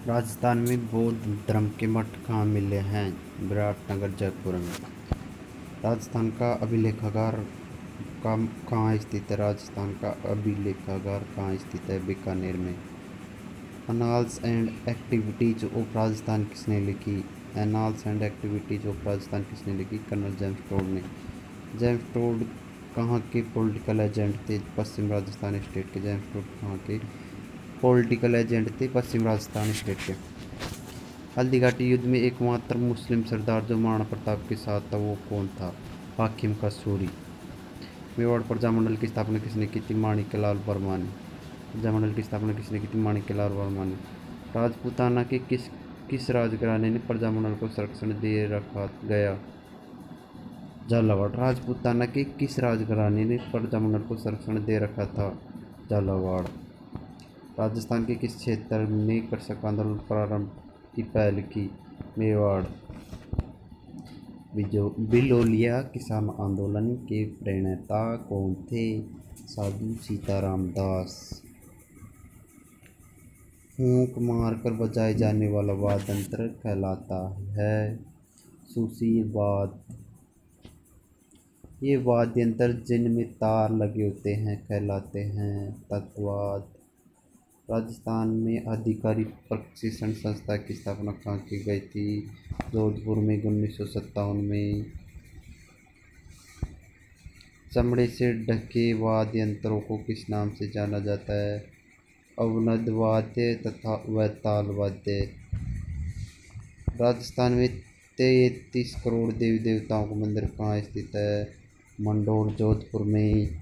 राजस्थान में बौद्ध धर्म के मठ कहाँ मिले हैं? विराटनगर, जयपुर में। राजस्थान का अभिलेखागार कहाँ स्थित है? राजस्थान का अभिलेखागार कहाँ स्थित है? बीकानेर में। Annals and activities of Rajasthan किसने लिखी? Annals and activities of Rajasthan किसने लिखी? कर्नल जेम्स टोड ने। जेम्स टोड कहाँ के पॉलिटिकल एजेंट थे? पश्चिम राजस्थान स्टेट के। जेम्स टोड कहाँ के पॉलिटिकल एजेंट थे? पश्चिम राजस्थान स्टेट के। हल्दीघाटी युद्ध में एकमात्र मुस्लिम सरदार जो महाराणा प्रताप के साथ था वो कौन था? हाकिम का सूरी। मेवाड़ प्रजामंडल की स्थापना किसने की थी? माणिक्यलाल वर्मा ने। प्रजामंडल की स्थापना किसने की थी? माणिक्यलाल वर्मा ने। राजपूताना के किस राजघराने ने प्रजामंडल को संरक्षण दे रखा गया? झालावाड़। राजपूताना के किस राजघराने ने प्रजामंडल को संरक्षण दे रखा था? झालावाड़। राजस्थान के किस क्षेत्र ने कृषक आंदोलन प्रारंभ की पहल की? मेवाड़। बिलोलिया किसान आंदोलन के प्रणेता कौन थे? साधु सीताराम दास। फूंक मारकर बजाए जाने वाला वाद्य यंत्र कहलाता है सुशीर वाद्य। ये वाद्य यंत्र जिनमें तार लगे होते हैं कहलाते हैं तत्वाद। राजस्थान में अधिकारी प्रशिक्षण संस्था की स्थापना कहाँ की गई थी? जोधपुर में 1957 में। चमड़े से ढके वाद्य यंत्रों को किस नाम से जाना जाता है? अवनद वाद्य तथा वैताल वाद्य। राजस्थान में 33 करोड़ देवी देवताओं का मंदिर कहाँ स्थित है? मंडोर, जोधपुर में।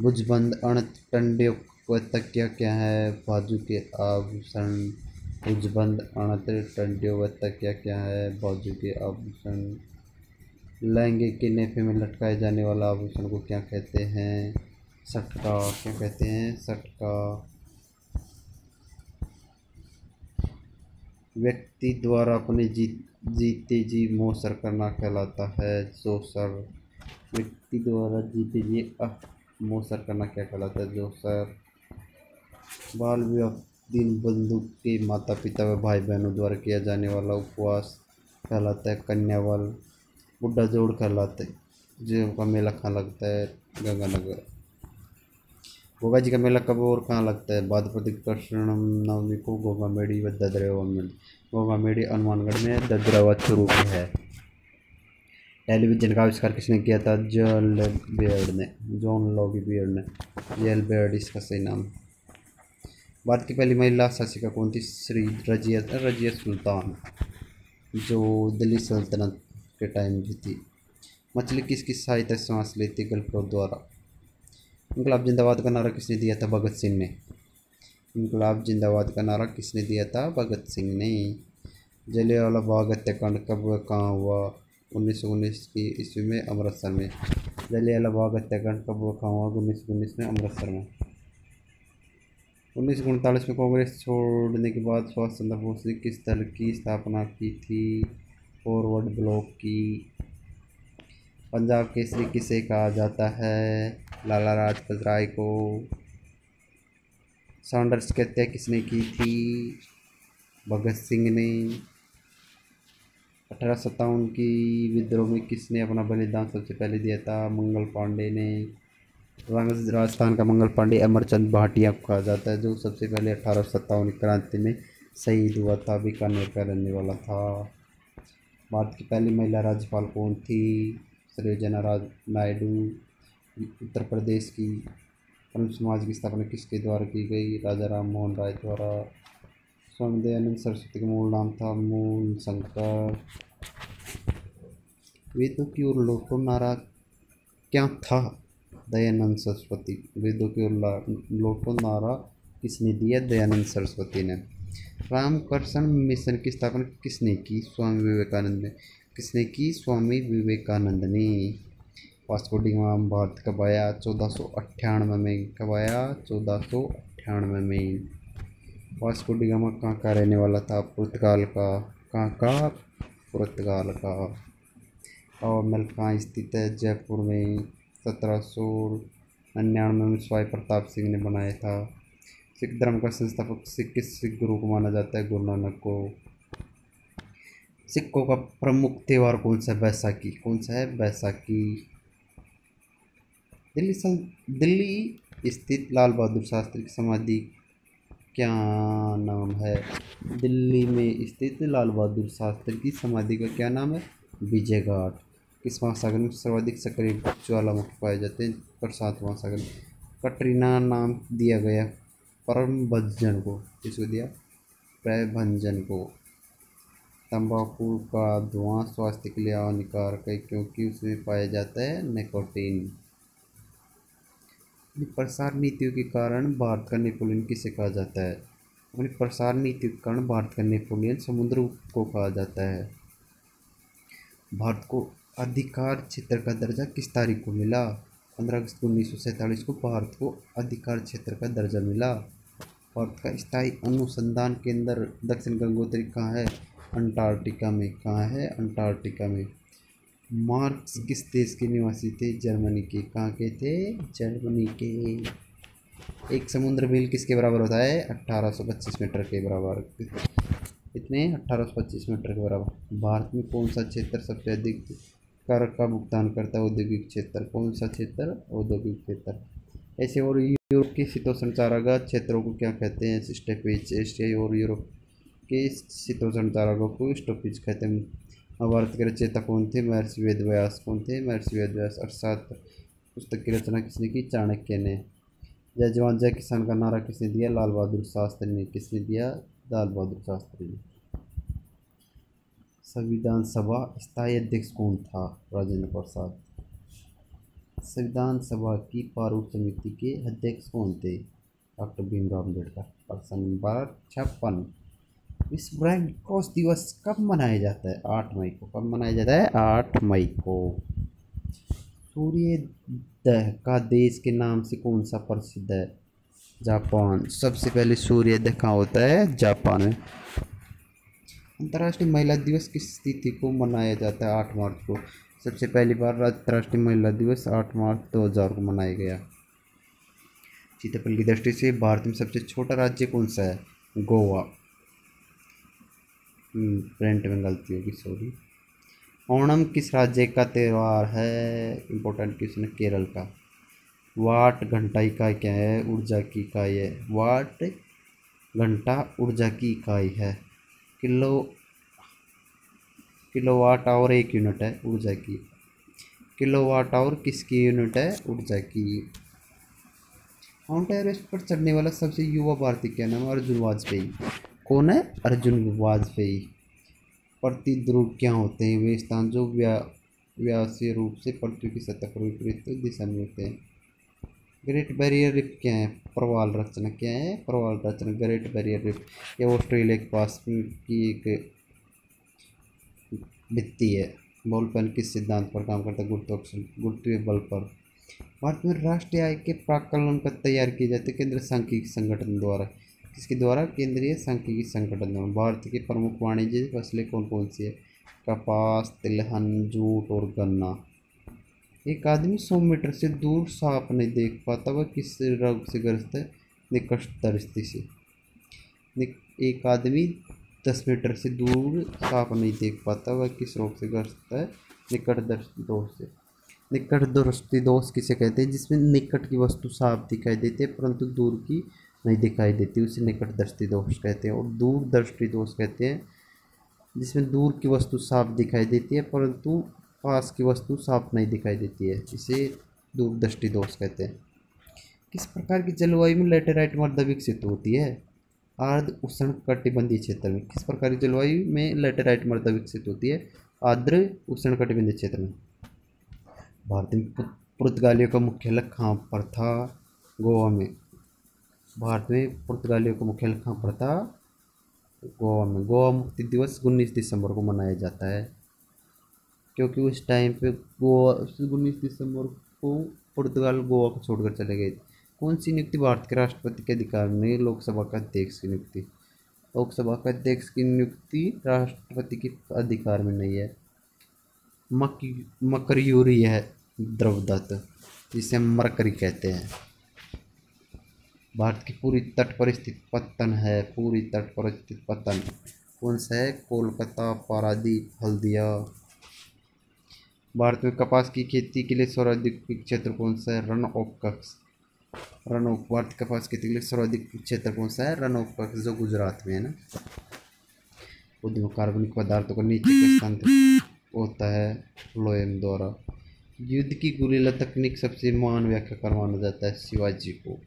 भुजबंद अणत टंड्यों व तकिया क्या है? बाजू के आभूषण। भुजबंद अणत टंड्यों व तकिया क्या है? बाजू के आभूषण। लहंगे के नेफे में लटकाए जाने वाला आभूषण को क्या कहते हैं? सटका। क्या कहते हैं? सटका। व्यक्ति द्वारा अपने जीते जी मोसर करना कहलाता है जोसर। व्यक्ति द्वारा जीते जी मोसर करना क्या कहलाता है? जोसर। बाल विवाह दिन बंधु के माता पिता व भाई बहनों द्वारा किया जाने वाला उपवास कहलाता है कन्यावल। बुढ़ा जोड़ कहलाता है जिनका मेला कहाँ लगता है? गंगानगर। गोगा जी का मेला कब और कहाँ लगता है? भाद्रपद कृष्ण नवमी को गोगामेड़ी व ददरेवा में। गोगामेड़ी हनुमानगढ़ में, ददरेवा चूरू में है। टेलीविजन का आविष्कार किसने किया था? जॉन बेयर्ड ने। जॉन लॉगी बेयर्ड ने। जेल बेयर्ड इसका सही नाम। भारत की पहली महिला शासिका कौन थी? श्री रजिया सुल्तान, जो दिल्ली सल्तनत के टाइम की थी। मछली किसकी सहायता से सांस लेती? गलफ्लो द्वारा। इनकलाब जिंदाबाद का नारा किसने दिया था? भगत सिंह ने। इनकलाब जिंदाबाद का नारा किसने दिया था? भगत सिंह ने। जलियांवाला बाग हत्याकांड कब व कहाँ हुआ? 1919 की ईस्वी में, अमृतसर में। जलियांवाला बाग हत्याकांड कब व कहाँ हुआ? 1919 में, अमृतसर में। 1939 में कांग्रेस छोड़ने के बाद सुभाष चंद्र बोस ने किस दल की स्थापना की थी? फॉरवर्ड ब्लॉक की। पंजाब केसरी किसे कहा जाता है? लाला लाजपत राय को। सॉन्डर्स की हत्या किसने की थी? भगत सिंह ने। 1857 की विद्रोह में किसने अपना बलिदान सबसे पहले दिया था? मंगल पांडे ने। राजस्थान का मंगल पांडे अमरचंद भाटिया को कहा जाता है, जो सबसे पहले 1857 क्रांति में शहीद हुआ था। बीकानेर का रहने वाला था। भारत की पहली महिला राज्यपाल कौन थी? सरोजना नायडू। उत्तर प्रदेश की ब्रह्म समाज की स्थापना किसके द्वारा की गई? राजा राम मोहन राय द्वारा। स्वामी दयानंद सरस्वती का मूल नाम था मूल शंकर। वेदों की ओर लौटो नारा क्या था? दयानंद सरस्वती। वेदों की ओर लौटो नारा किसने दिया? दयानंद सरस्वती ने। रामकृष्ण मिशन की स्थापना किसने की? स्वामी विवेकानंद ने। किसने की? स्वामी विवेकानंद ने। वास्को डी गामा भारत कब आया? 1498 में। कब आया? 1498 में। वास्को डी गामा कहाँ का रहने वाला था? पुर्तगाल का। कहाँ का? पुर्तगाल का। और महल कहाँ स्थित है? जयपुर में। 1799 में स्वाई प्रताप सिंह ने बनाया था। सिख धर्म का संस्थापक किस सिख गुरु को माना जाता है? गुरु नानक को। सिखों का प्रमुख त्योहार कौन सा है? बैसाखी। कौन सा है? बैसाखी। दिल्ली स्थित लाल बहादुर शास्त्री की समाधि क्या नाम है? दिल्ली में स्थित लाल बहादुर शास्त्री की समाधि का क्या नाम है? विजय घाट। किस महासागर में सर्वाधिक सक्रिय ज्वालामुखी पाए जाते हैं? प्रशांत महासागर में। कटरीना नाम दिया गया प्रभंजन को। किसको दिया? प्रभंजन को। तंबाकू का धुआं स्वास्थ्य के लिए हानिकारक है क्योंकि उसमें पाया जाता है निकोटीन। अपनी प्रसार नीतियों के कारण भारत का नेपोलियन किसे कहा जाता है? अपनी प्रसार नीतियों के कारण भारत का नेपोलियन समुद्रगुप्त को कहा जाता है। भारत को अधिकार क्षेत्र का दर्जा किस तारीख को मिला? 15 अगस्त 1947 को भारत को अधिकार क्षेत्र का दर्जा मिला। भारत का स्थायी अनुसंधान केंद्र दक्षिण गंगोत्री कहाँ है? अंटार्कटिका में। कहाँ है? अंटार्कटिका में। मार्क्स किस देश के निवासी थे? जर्मनी के। कहाँ के थे? जर्मनी के। एक समुद्र मील किसके बराबर होता है? 1825 मीटर के बराबर। इतने 1825 मीटर के बराबर। भारत में कौन सा क्षेत्र सबसे अधिक कर का भुगतान करता है? औद्योगिक क्षेत्र। कौन सा क्षेत्र? औद्योगिक क्षेत्र। ऐसे और यूरोप के शीतोष्ण चारागाह क्षेत्रों को क्या कहते हैं? स्टॉपेज। एशिया और यूरोप के शीतोष्ण चारागाह को स्टॉपेज कहते हैं। महाभारत के रचयिता कौन थे? महर्षि वेदव्यास। कौन थे? महर्षि वेदव्यास। अर्थशास्त्र पुस्तक की रचना किसने की? चाणक्य ने। जय जवान जय किसान का नारा किसने दिया? लाल बहादुर शास्त्री ने। किसने दिया? लाल बहादुर शास्त्री ने। संविधान सभा स्थायी अध्यक्ष कौन था? राजेंद्र प्रसाद। संविधान सभा की प्रारूप समिति के अध्यक्ष कौन थे? डॉक्टर भीमराव अम्बेडकर। प्रश्न नंबर 56। विश्व रेड क्रॉस दिवस कब मनाया जाता है? 8 मई को। कब मनाया जाता है? 8 मई को। सूर्योदय का देश के नाम से कौन सा प्रसिद्ध है? जापान। सबसे पहले सूर्योदय कहाँ होता है? जापान में। अंतर्राष्ट्रीय महिला दिवस किस तिथि को मनाया जाता है? 8 मार्च को। सबसे पहली बार अंतर्राष्ट्रीय महिला दिवस 8 मार्च 2000 को मनाया गया। क्षेत्रफल की दृष्टि से भारत में सबसे छोटा राज्य कौन सा है? गोवा। प्रिंट में गलती होगी, सॉरी। ओणम किस राज्य का त्यौहार है? इम्पोर्टेंट क्वेश्चन है, केरल का। वाट घंटा इकाई क्या है? ऊर्जा की इकाई है। वाट घंटा ऊर्जा की इकाई है। किलोवाट आवर एक यूनिट है ऊर्जा की। किलोवाट आवर किसकी यूनिट है? ऊर्जा की। माउंट एवरेस्ट पर चढ़ने वाला सबसे युवा भारतीय क्या नाम है? अर्जुन वाजपेयी। कौन है? अर्जुन वाजपेयी। प्रतिध्रुव क्या होते हैं? वे स्थान जो व्यासीय रूप से पृथ्वी की सतह पर विपरीत दिशा में होते हैं। ग्रेट बैरियर रिफ क्या है? प्रवाल रचना। क्या है? प्रवाल रचना। ग्रेट बैरियर रिफ ये ऑस्ट्रेलिया के पास की एक भित्ति है। बॉल पेन किस सिद्धांत पर काम करता है? गुरुत्वीय बल पर। भारत में राष्ट्रीय आय के प्राक्कलन का तैयार किए जाते केंद्रीय सांख्यिकी संगठन द्वारा। किसके द्वारा? केंद्रीय सांख्यिकी संगठन द्वारा। भारत की प्रमुख वाणिज्यिक फसलें कौन कौन सी है? कपास, तिलहन, जूट और गन्ना। एक आदमी 100 मीटर से दूर सांप नहीं देख पाता, वह किस रोग से ग्रस्त है? निकट दृष्टि से। एक आदमी 10 मीटर से दूर सांप नहीं देख पाता, वह किस रोग से ग्रस्त है? निकट दृष्टि दोष से। निकट दृष्टि दोष किसे कहते हैं? जिसमें निकट की वस्तु साफ दिखाई देती है परंतु दूर की नहीं दिखाई देती, उसे निकट दृष्टि दोष कहते हैं। और दूर दृष्टि दोष कहते हैं जिसमें दूर की वस्तु साफ दिखाई देती है परंतु पास की वस्तु साफ नहीं दिखाई देती है, इसे दूर दृष्टि दोष कहते हैं। किस प्रकार की जलवायु में लैटेराइट मृदा विकसित होती है? आर्द्र उष्ण कटिबंधीय क्षेत्र में। किस प्रकार की जलवायु में लैटेराइट मृदा विकसित होती है? आर्द्र उष्ण कटिबंधीय क्षेत्र में। भारत में पुर्तगालियों का मुख्यालय कहाँ पर था? गोवा में। भारत में पुर्तगालियों का मुख्यालय कहाँ पर था? गोवा में। गोवा मुक्ति दिवस 19 दिसंबर को मनाया जाता है क्योंकि उस टाइम पे गोवा 19 दिसंबर को पुर्तगाल गोवा को छोड़कर चले गए थे। कौन सी नियुक्ति भारत के राष्ट्रपति के अधिकार में नहीं? लोकसभा का अध्यक्ष की नियुक्ति। लोकसभा का अध्यक्ष की नियुक्ति राष्ट्रपति के अधिकार में नहीं है। मकरयूरी है द्रवदत्त, जिसे हम मरकरी कहते हैं। भारत की पूरी तट पर स्थित पत्तन है, पूरी तट पर स्थित पत्तन कौन सा है? कोलकाता, पारादीप, हल्दिया। भारत में कपास की खेती के लिए सर्वाधिक क्षेत्र कौन सा है? Run of Kutch. Run of Bharat कपास खेती के लिए सर्वाधिक क्षेत्र कौन सा है? रन ऑफ कच्छ, जो गुजरात में है ना। उद्योग कार्बनिक पदार्थों को नीचे का स्थानांतरित होता है फ्लोएम द्वारा। युद्ध की गुरिल्ला तकनीक सबसे महान व्याख्याकार माना जाता है शिवाजी को।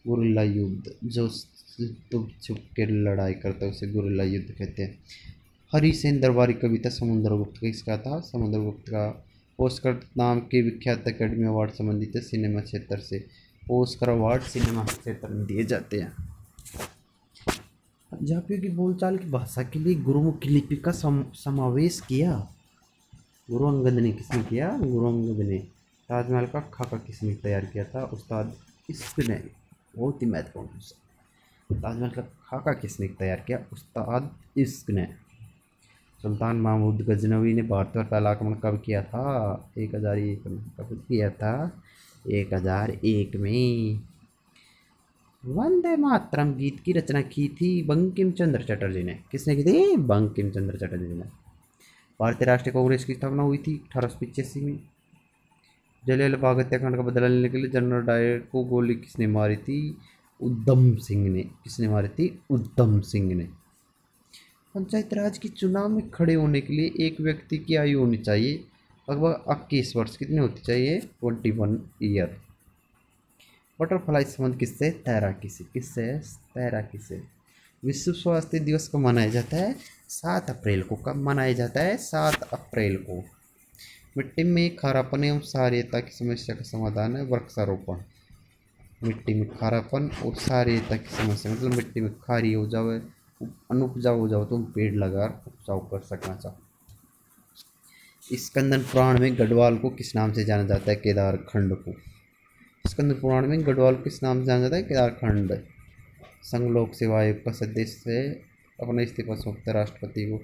गुरिल्ला युद्ध, जो छुप छुप के लड़ाई करता है उसे गुरिल्ला युद्ध कहते हैं। हरिसेन दरबारी कविता समुद्रगुप्त किसका था? समुद्रगुप्त का। ऑस्कर नाम के विख्यात अकेडमी अवार्ड संबंधित है सिनेमा क्षेत्र से। ऑस्कर अवार्ड सिनेमा क्षेत्र में दिए जाते हैं। जापियों की बोलचाल की भाषा के लिए गुरुमुखी लिपि का समावेश किया। गुरु अंगद ने किसने किया? गुरु अंगद ने। ताजमहल का खाका किसने तैयार किया था? उस्ताद इश्क ने। बहुत ही महत्वपूर्ण क्वेश्चन। ताजमहल का खाका किसने तैयार किया? उस्ताद इश्क ने। सुल्तान महमूद गजनवी ने भारत पर पहला आक्रमण कब किया था? 1001 में। कब किया था? 1001 में। वंदे मातरम गीत की रचना की थी बंकिम चंद्र चटर्जी ने। किसने की थी? बंकिम चंद्र चटर्जी ने। भारतीय राष्ट्रीय कांग्रेस की स्थापना हुई थी 1885 में। जलियांवाला बाग हत्याकांड का बदला लेने के लिए जनरल डायर को गोली किसने मारी थी? उधम सिंह ने। किसने मारी थी? उधम सिंह ने। पंचायत राज के चुनाव में खड़े होने के लिए एक व्यक्ति की आयु होनी चाहिए लगभग 21 वर्ष। कितनी होती चाहिए? 21 ईयर। बटरफ्लाई संबंध किससे? तैराकी से। किससे? तैराकी से। विश्व स्वास्थ्य दिवस कब मनाया जाता है? 7 अप्रैल को। कब मनाया जाता है? 7 अप्रैल को। मिट्टी में खारापन एवं क्षारीयता की समस्या का समाधान है वृक्षारोपण। मिट्टी में खारापन और क्षारीयता की समस्या, मतलब मिट्टी में खारी हो जाए, अनुपजाऊ हो जाओ, तो पेड़ लगा उपजाऊ कर सकना चाहो। स्कंदन पुराण में गढ़वाल को किस नाम से जाना जाता है? केदारखंड को। स्कंद पुराण में गढ़वाल को किस नाम से जाना जाता है? केदारखंड। संघ लोक सेवा आयोग का सदस्य अपना इस्तीफा सौंपता है राष्ट्रपति को।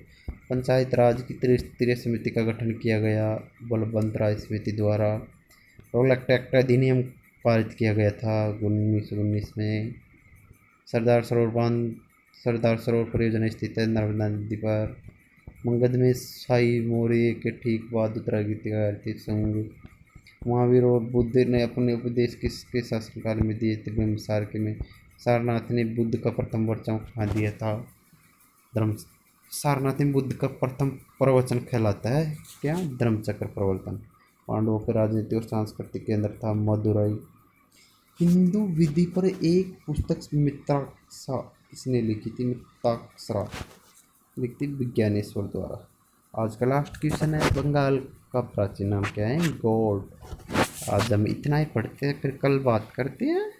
पंचायत राज की त्रिस्तरीय समिति का गठन किया गया बलवंत राय समिति द्वारा। रोलैक्ट एक्ट अधिनियम पारित किया गया था 1919 में। सरदार सरोवर परियोजना स्थित है नर्मदा नदी पर। मगध में शाही मौर्य के ठीक बाद उत्तराधिकारी का आर्थिक संघ। महावीर और बुद्ध ने अपने उपदेश किसके शासनकाल में दिए थे? बिंबिसार के में। सारनाथ ने बुद्ध का प्रथम वचन कहाँ दिया था? सारनाथ में बुद्ध का प्रथम प्रवचन कहलाता है क्या? धर्मचक्र प्रवर्तन। पांडवों के राजनीतिक और सांस्कृतिक केंद्र था मदुरई। हिंदू विधि पर एक पुस्तक मित्राक्षरा किसने लिखी थी? मित्राक्षरा लिखी विज्ञानेश्वर द्वारा। आज का लास्ट क्वेश्चन है, बंगाल का प्राचीन नाम क्या है? गौड़। आज हम इतना ही पढ़ते हैं, फिर कल बात करते हैं।